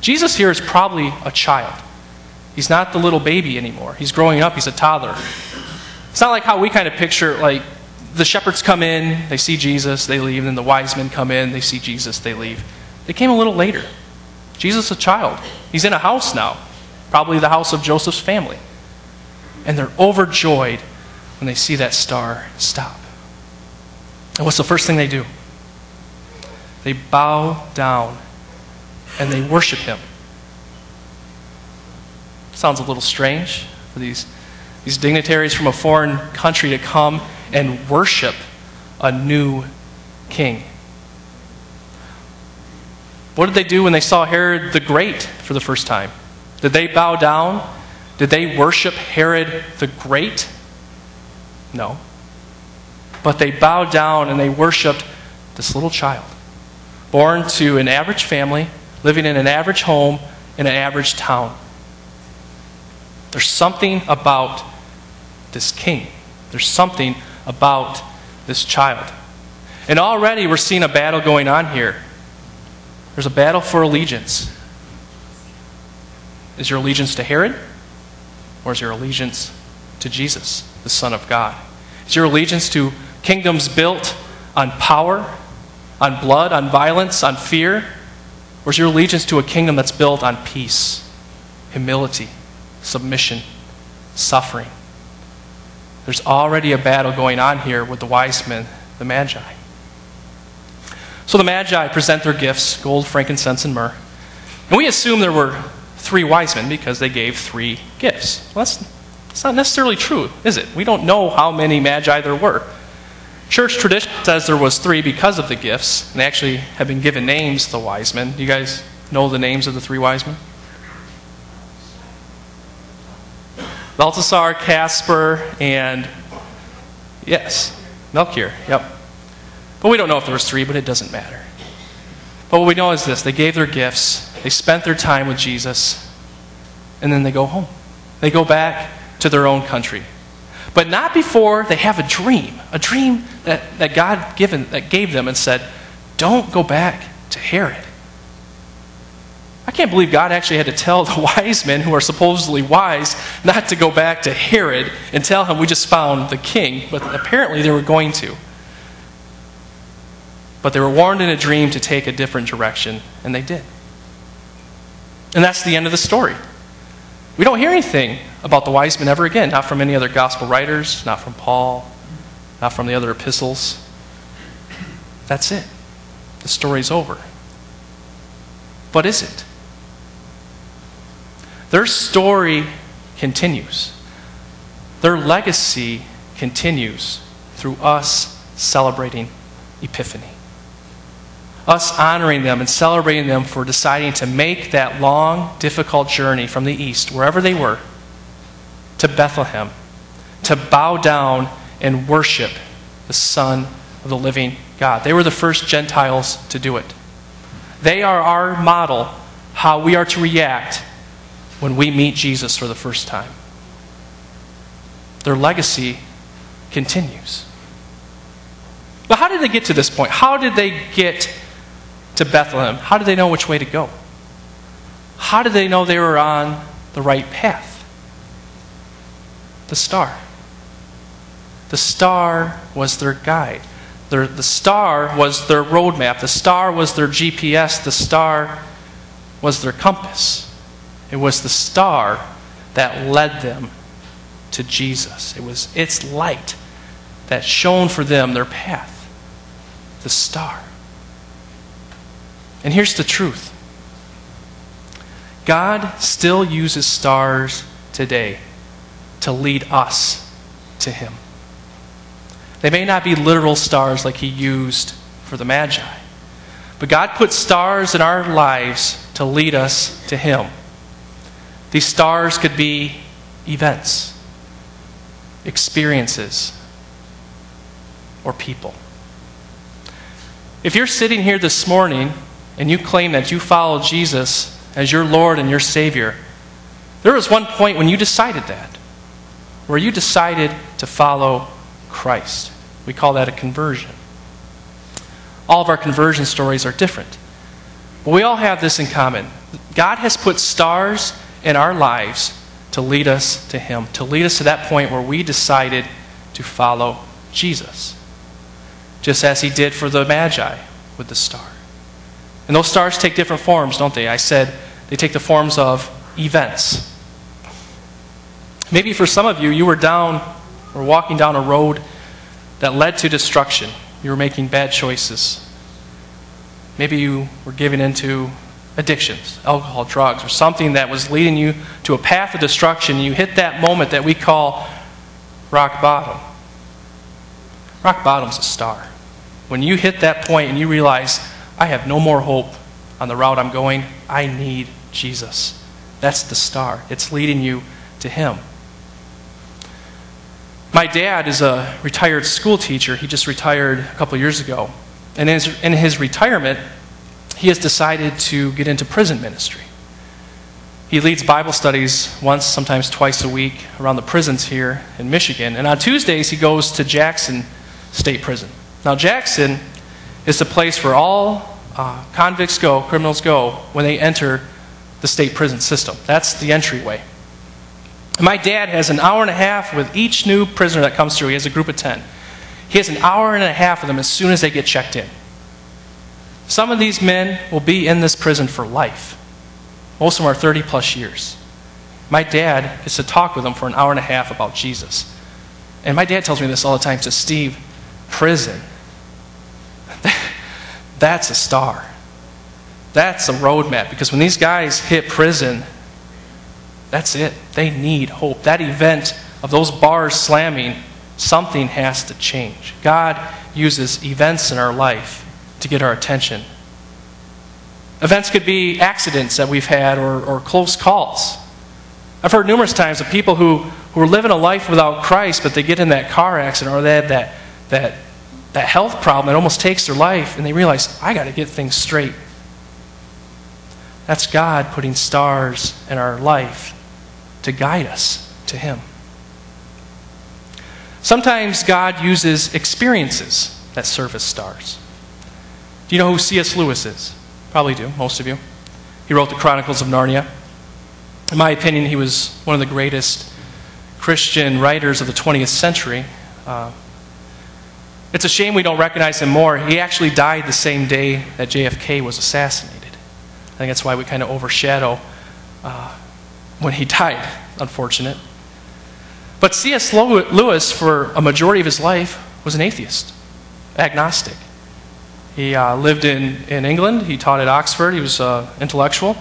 Jesus here is probably a child. He's not the little baby anymore. He's growing up. He's a toddler. It's not like how we kind of picture, like, the shepherds come in, they see Jesus, they leave, and then the wise men come in, they see Jesus, they leave. They came a little later. Jesus is a child. He's in a house now, probably the house of Joseph's family. And they're overjoyed when they see that star stop. And what's the first thing they do? They bow down and they worship him. Sounds a little strange for these dignitaries from a foreign country to come and worship a new king. What did they do when they saw Herod the Great for the first time? Did they bow down? Did they worship Herod the Great? No. But they bowed down and they worshiped this little child, born to an average family, living in an average home in an average town. There's something about this king. There's something about this child. And already we're seeing a battle going on here. There's a battle for allegiance. Is your allegiance to Herod? Or is your allegiance to Jesus, the Son of God? Is your allegiance to kingdoms built on power, on blood, on violence, on fear? Or is your allegiance to a kingdom that's built on peace, humility, submission, suffering? There's already a battle going on here with the wise men, the Magi. So the Magi present their gifts, gold, frankincense, and myrrh. And we assume there were 3 wise men because they gave 3 gifts. Well, that's not necessarily true, is it? We don't know how many Magi there were. Church tradition says there was 3 because of the gifts. And they actually have been given names, the wise men. Do you guys know the names of the 3 wise men? Balthasar, Casper, and, yes, Melchior, yep. But we don't know if there was 3, but it doesn't matter. But what we know is this: they gave their gifts, they spent their time with Jesus, and then they go home. They go back to their own country. But not before they have a dream that God gave them and said, don't go back to Herod. I can't believe God actually had to tell the wise men, who are supposedly wise, not to go back to Herod and tell him we just found the king, but apparently they were going to. But they were warned in a dream to take a different direction, and they did. And that's the end of the story. We don't hear anything about the wise men ever again, not from any other gospel writers, not from Paul, not from the other epistles. That's it. The story's over. But is it? Their story continues. Their legacy continues through us celebrating Epiphany. Us honoring them and celebrating them for deciding to make that long, difficult journey from the east, wherever they were, to Bethlehem, to bow down and worship the Son of the living God. They were the first Gentiles to do it. They are our model, how we are to react when we meet Jesus for the first time. Their legacy continues. But how did they get to this point? How did they get to Bethlehem? How did they know which way to go? How did they know they were on the right path? The star. The star was their guide. The star was their roadmap. The star was their GPS. The star was their compass. It was the star that led them to Jesus. It was its light that shone for them their path. The star. And here's the truth. God still uses stars today to lead us to Him. They may not be literal stars like He used for the Magi, but God put stars in our lives to lead us to Him. These stars could be events, experiences, or people. If you're sitting here this morning and you claim that you follow Jesus as your Lord and your Savior, there was one point when you decided that, where you decided to follow Christ. We call that a conversion. All of our conversion stories are different. But we all have this in common. God has put stars in our lives to lead us to Him, to lead us to that point where we decided to follow Jesus. Just as He did for the Magi with the star. And those stars take different forms, don't they? I said they take the forms of events. Maybe for some of you, you were walking down a road that led to destruction. You were making bad choices. Maybe you were giving into addictions, alcohol, drugs, or something that was leading you to a path of destruction. You hit that moment that we call rock bottom. Rock bottom's a star. When you hit that point and you realize, I have no more hope on the route I'm going, I need Jesus. That's the star. It's leading you to Him. My dad is a retired school teacher. He just retired a couple years ago. And in his retirement, he has decided to get into prison ministry. He leads Bible studies once, sometimes twice a week around the prisons here in Michigan. And on Tuesdays, he goes to Jackson State Prison. Now, Jackson is the place where all convicts go, criminals go, when they enter the state prison system. That's the entryway. My dad has an hour and a half with each new prisoner that comes through. He has a group of 10. He has an hour and a half with them as soon as they get checked in. Some of these men will be in this prison for life. Most of them are 30 plus years. My dad gets to talk with them for an hour and a half about Jesus. And my dad tells me this all the time. He says, Steve, prison, that's a star. That's a roadmap. Because when these guys hit prison, that's it. They need hope. That event of those bars slamming, something has to change. God uses events in our life to get our attention. Events could be accidents that we've had or close calls. I've heard numerous times of people who are living a life without Christ, but they get in that car accident or they have that health problem that almost takes their life, and they realize, I got to get things straight. That's God putting stars in our life to guide us to Him. Sometimes God uses experiences that serve as stars. Do you know who C.S. Lewis is? Probably do, most of you. He wrote the Chronicles of Narnia. In my opinion, he was one of the greatest Christian writers of the 20th century. It's a shame we don't recognize him more. He actually died the same day that JFK was assassinated. I think that's why we kind of overshadow when he died, unfortunate. But C.S. Lewis, for a majority of his life, was an atheist, agnostic. He lived in England. He taught at Oxford. He was intellectual.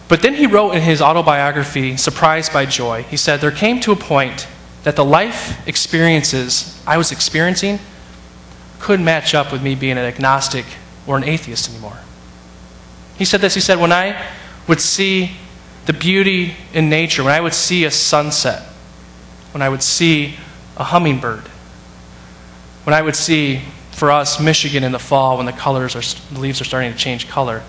But then he wrote in his autobiography, Surprised by Joy, he said, there came to a point that the life experiences I was experiencing couldn't match up with me being an agnostic or an atheist anymore. He said this, he said, when I would see the beauty in nature, when I would see a sunset, when I would see a hummingbird, when I would see, for us, Michigan in the fall, when the leaves are starting to change color,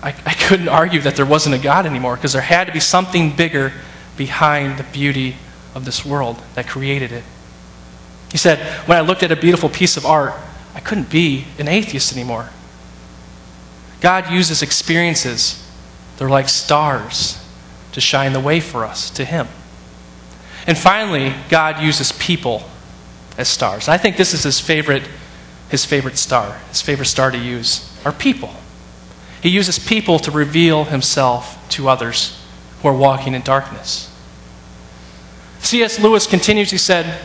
I couldn't argue that there wasn't a God anymore, because there had to be something bigger behind the beauty of this world that created it. He said, when I looked at a beautiful piece of art, I couldn't be an atheist anymore. God uses experiences. They're like stars to shine the way for us to Him. And finally, God uses people as stars. And I think this is his favorite star to use, are people. He uses people to reveal Himself to others who are walking in darkness. C.S. Lewis continues, he said,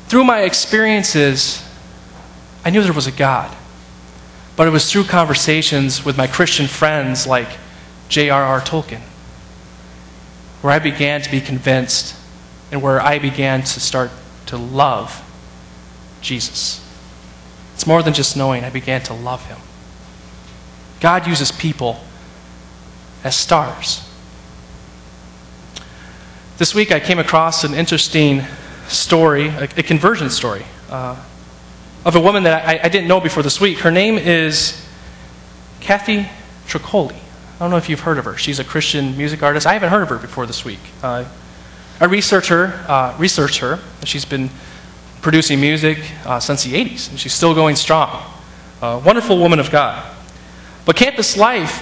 through my experiences, I knew there was a God. But it was through conversations with my Christian friends like J.R.R. Tolkien where I began to be convinced and where I began to start to love Jesus. It's more than just knowing. I began to love Him. God uses people as stars. This week I came across an interesting story, a conversion story, of a woman that I didn't know before this week. Her name is Kathy Tricoli. I don't know if you've heard of her. She's a Christian music artist. I haven't heard of her before this week. I researched her. She's been producing music since the 80s, and she's still going strong. a wonderful woman of God. But campus life